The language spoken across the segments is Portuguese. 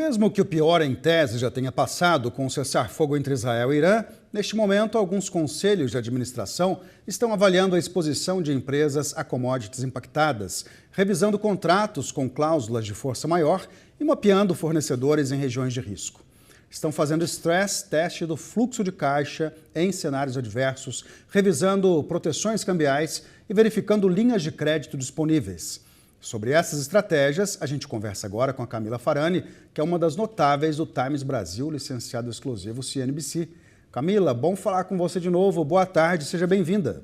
Mesmo que o pior em tese já tenha passado com o cessar-fogo entre Israel e Irã, neste momento alguns conselhos de administração estão avaliando a exposição de empresas a commodities impactadas, revisando contratos com cláusulas de força maior e mapeando fornecedores em regiões de risco. Estão fazendo stress teste do fluxo de caixa em cenários adversos, revisando proteções cambiais e verificando linhas de crédito disponíveis. Sobre essas estratégias, a gente conversa agora com a Camila Farani, que é uma das notáveis do Times Brasil, licenciado exclusivo CNBC. Camila, bom falar com você de novo. Boa tarde, seja bem-vinda.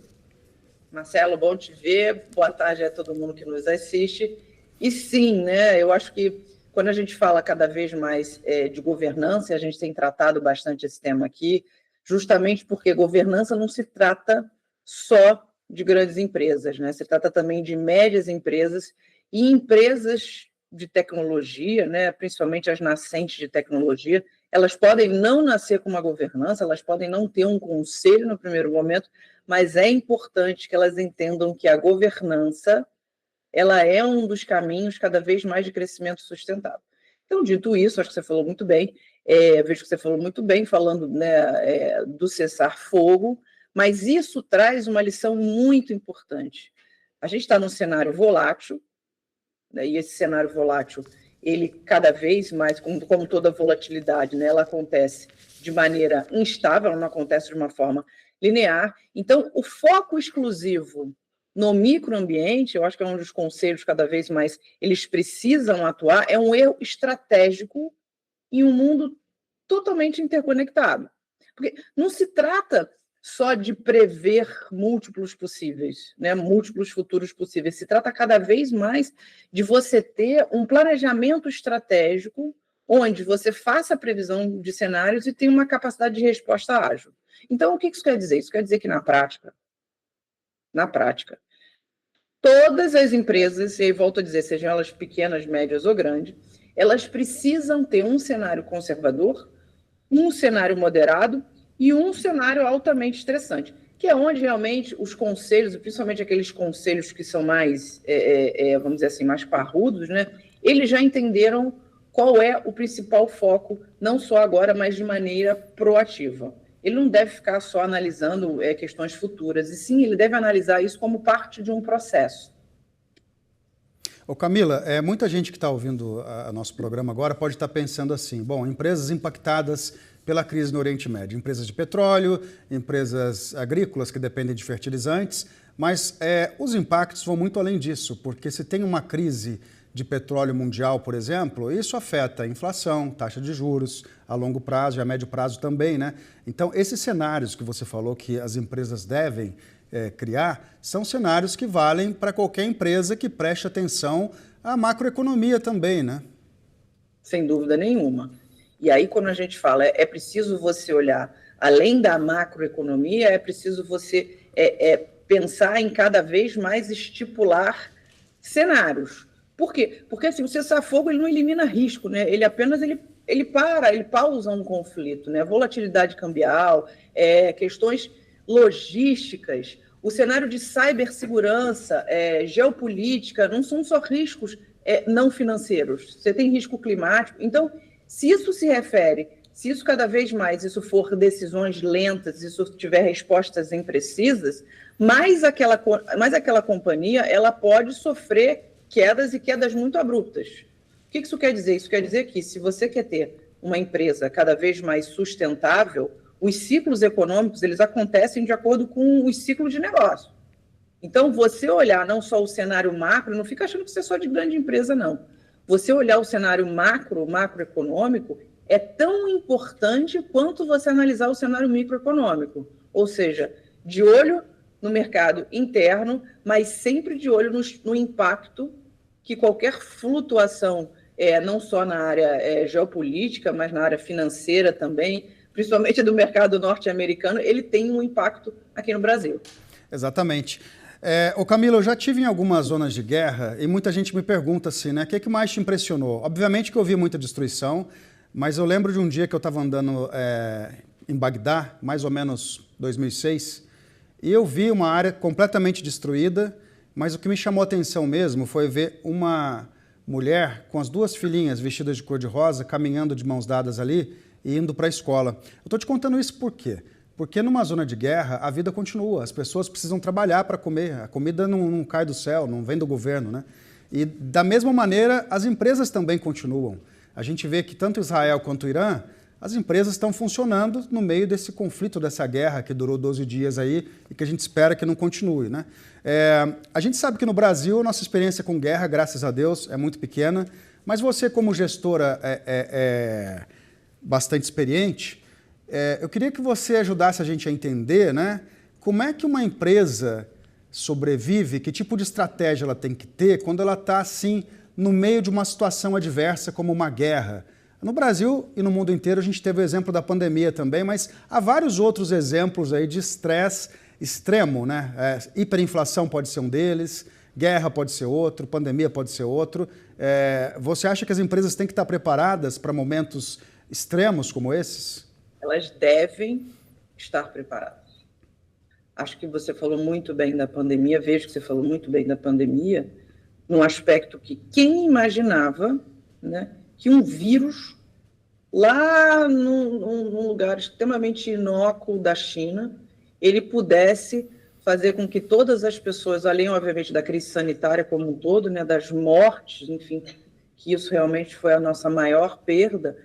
Marcelo, bom te ver. Boa tarde a todo mundo que nos assiste. E sim, né, eu acho que quando a gente fala cada vez mais de governança, e a gente tem tratado bastante esse tema aqui, justamente porque governança não se trata só de grandes empresas, né? Se trata também de médias empresas e empresas de tecnologia, né? Principalmente as nascentes de tecnologia, elas podem não nascer com uma governança, elas podem não ter um conselho no primeiro momento, mas é importante que elas entendam que a governança ela é um dos caminhos cada vez mais de crescimento sustentável. Então, dito isso, acho que você falou muito bem, vejo que você falou muito bem falando, né, do cessar-fogo, mas isso traz uma lição muito importante. A gente está num cenário volátil, né, e esse cenário volátil, ele cada vez mais, como toda volatilidade, né, ela acontece de maneira instável, ela não acontece de uma forma linear. Então, o foco exclusivo no microambiente, eu acho que é um dos conselhos cada vez mais eles precisam atuar, é um erro estratégico em um mundo totalmente interconectado. Porque não se trata só de prever múltiplos possíveis, né? Múltiplos futuros possíveis. Se trata cada vez mais de você ter um planejamento estratégico onde você faça a previsão de cenários e tenha uma capacidade de resposta ágil. Então, o que isso quer dizer? Isso quer dizer que, na prática, todas as empresas, e aí volto a dizer, sejam elas pequenas, médias ou grandes, elas precisam ter um cenário conservador, um cenário moderado e um cenário altamente estressante, que é onde realmente os conselhos, principalmente aqueles conselhos que são mais, vamos dizer assim, mais parrudos, né, eles já entenderam qual é o principal foco, não só agora, mas de maneira proativa. Ele não deve ficar só analisando questões futuras, e sim, ele deve analisar isso como parte de um processo. Ô Camila, muita gente que está ouvindo o nosso programa agora pode estar pensando assim, bom, empresas impactadas pela crise no Oriente Médio, empresas de petróleo, empresas agrícolas que dependem de fertilizantes, mas os impactos vão muito além disso, porque se tem uma crise de petróleo mundial, por exemplo, isso afeta a inflação, taxa de juros, a longo prazo e a médio prazo também, né? Então, esses cenários que você falou que as empresas devem criar, são cenários que valem para qualquer empresa que preste atenção à macroeconomia também, né? Sem dúvida nenhuma. E aí, quando a gente fala, é preciso você olhar, além da macroeconomia, é preciso você pensar em cada vez mais estipular cenários. Por quê? Porque assim, o cessar-fogo ele não elimina risco, né? Ele apenas ele pausa um conflito, né? Volatilidade cambial, questões logísticas, o cenário de cibersegurança, geopolítica, não são só riscos não financeiros, você tem risco climático. Então, se isso cada vez mais isso for decisões lentas, se isso tiver respostas imprecisas, mais aquela companhia ela pode sofrer quedas e quedas muito abruptas. O que isso quer dizer? Isso quer dizer que se você quer ter uma empresa cada vez mais sustentável, os ciclos econômicos eles acontecem de acordo com os ciclos de negócio. Então, você olhar não só o cenário macro, não fica achando que você é só de grande empresa, não. Você olhar o cenário macroeconômico é tão importante quanto você analisar o cenário microeconômico. Ou seja, de olho no mercado interno, mas sempre de olho no impacto que qualquer flutuação, não só na área geopolítica, mas na área financeira também, principalmente do mercado norte-americano, ele tem um impacto aqui no Brasil. Exatamente. Ô Camila, eu já estive em algumas zonas de guerra e muita gente me pergunta assim, né, o que mais te impressionou? Obviamente que eu vi muita destruição, mas eu lembro de um dia que eu estava andando em Bagdá, mais ou menos 2006, e eu vi uma área completamente destruída, mas o que me chamou a atenção mesmo foi ver uma mulher com as duas filhinhas vestidas de cor-de-rosa, caminhando de mãos dadas ali e indo para a escola. Eu estou te contando isso por quê? Porque numa zona de guerra a vida continua, as pessoas precisam trabalhar para comer, a comida não cai do céu, não vem do governo, né? E da mesma maneira as empresas também continuam. A gente vê que tanto Israel quanto o Irã, as empresas estão funcionando no meio desse conflito, dessa guerra que durou 12 dias aí e que a gente espera que não continue, né? A gente sabe que no Brasil nossa experiência com guerra, graças a Deus, é muito pequena, mas você como gestora bastante experiente, eu queria que você ajudasse a gente a entender, né, como é que uma empresa sobrevive, que tipo de estratégia ela tem que ter quando ela está assim no meio de uma situação adversa como uma guerra. No Brasil e no mundo inteiro a gente teve o exemplo da pandemia também, mas há vários outros exemplos aí de estresse extremo, né? Hiperinflação pode ser um deles, guerra pode ser outro, pandemia pode ser outro. Você acha que as empresas têm que estar preparadas para momentos extremos como esses? Elas devem estar preparadas. Acho que você falou muito bem da pandemia, vejo que você falou muito bem da pandemia, num aspecto que quem imaginava, né, que um vírus lá num lugar extremamente inócuo da China, ele pudesse fazer com que todas as pessoas, além, obviamente, da crise sanitária como um todo, né, das mortes, enfim, que isso realmente foi a nossa maior perda,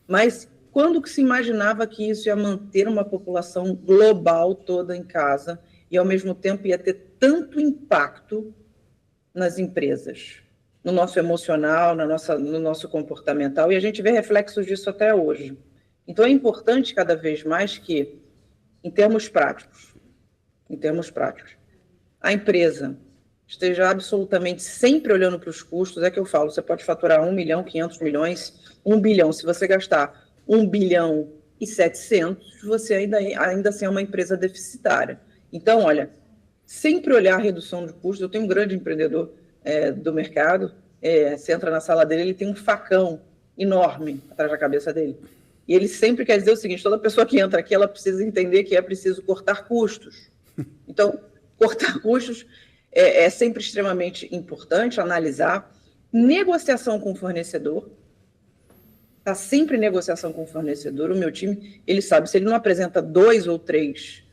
mas quando que se imaginava que isso ia manter uma população global toda em casa e, ao mesmo tempo, ia ter tanto impacto nas empresas, no nosso emocional, no nosso comportamental, e a gente vê reflexos disso até hoje. Então, é importante cada vez mais que, em termos práticos, a empresa esteja absolutamente sempre olhando para os custos. É que eu falo, você pode faturar 1 milhão, 500 milhões, 1 bilhão. Se você gastar 1 bilhão e 700, você ainda assim é uma empresa deficitária. Então, olha, sempre olhar a redução de custos. Eu tenho um grande empreendedor do mercado, você entra na sala dele, ele tem um facão enorme atrás da cabeça dele. E ele sempre quer dizer o seguinte: toda pessoa que entra aqui, ela precisa entender que é preciso cortar custos. Então, cortar custos é sempre extremamente importante, analisar. Negociação com o fornecedor. Está sempre em negociação com o fornecedor. O meu time, ele sabe, se ele não apresenta 2 ou 3,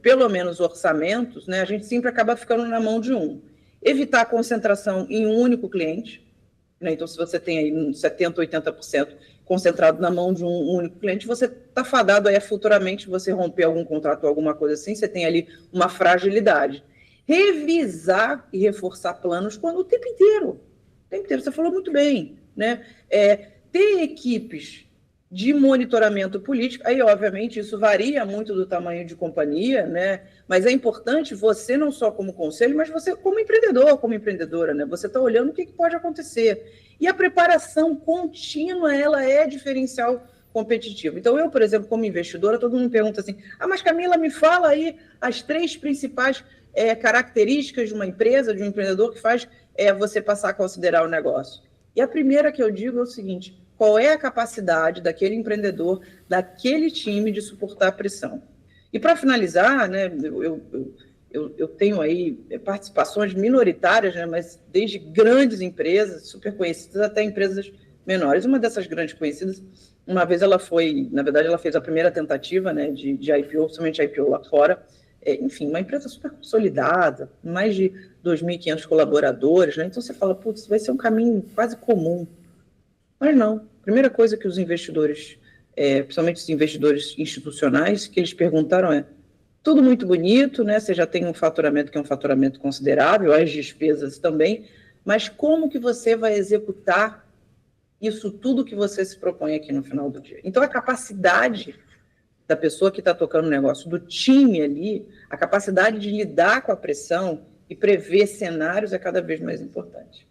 pelo menos orçamentos, né, a gente sempre acaba ficando na mão de um. Evitar a concentração em um único cliente, né? Então, se você tem aí 70%, 80% concentrado na mão de um único cliente, você está fadado aí futuramente você romper algum contrato ou alguma coisa assim, você tem ali uma fragilidade. Revisar e reforçar planos o tempo inteiro. Você falou muito bem, né? Ter equipes de monitoramento político, aí, obviamente, isso varia muito do tamanho de companhia, né? Mas é importante você, não só como conselho, mas você como empreendedor, como empreendedora, né? Você está olhando o que pode acontecer. E a preparação contínua, ela é diferencial competitivo. Então, eu, por exemplo, como investidora, todo mundo me pergunta assim: mas Camila, me fala aí as 3 principais características de uma empresa, de um empreendedor, que faz você passar a considerar o negócio. E a primeira que eu digo é o seguinte: qual é a capacidade daquele empreendedor, daquele time de suportar a pressão? E para finalizar, né, eu tenho aí participações minoritárias, né, mas desde grandes empresas, super conhecidas, até empresas menores. Uma dessas grandes conhecidas, uma vez ela fez a primeira tentativa, né, de IPO, principalmente IPO lá fora. Enfim, uma empresa super consolidada, mais de 2.500 colaboradores, né? Então você fala, putz, vai ser um caminho quase comum. Mas não. A primeira coisa que os investidores, principalmente os investidores institucionais, que eles perguntaram tudo muito bonito, né? Você já tem um faturamento que é um faturamento considerável, as despesas também, mas como que você vai executar isso tudo que você se propõe aqui no final do dia? Então, a capacidade da pessoa que está tocando o negócio, do time ali, a capacidade de lidar com a pressão e prever cenários é cada vez mais importante.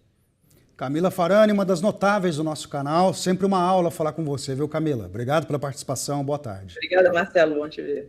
Camila Farani, uma das notáveis do nosso canal. Sempre uma aula falar com você, viu, Camila? Obrigado pela participação. Boa tarde. Obrigada, Marcelo. Bom te ver.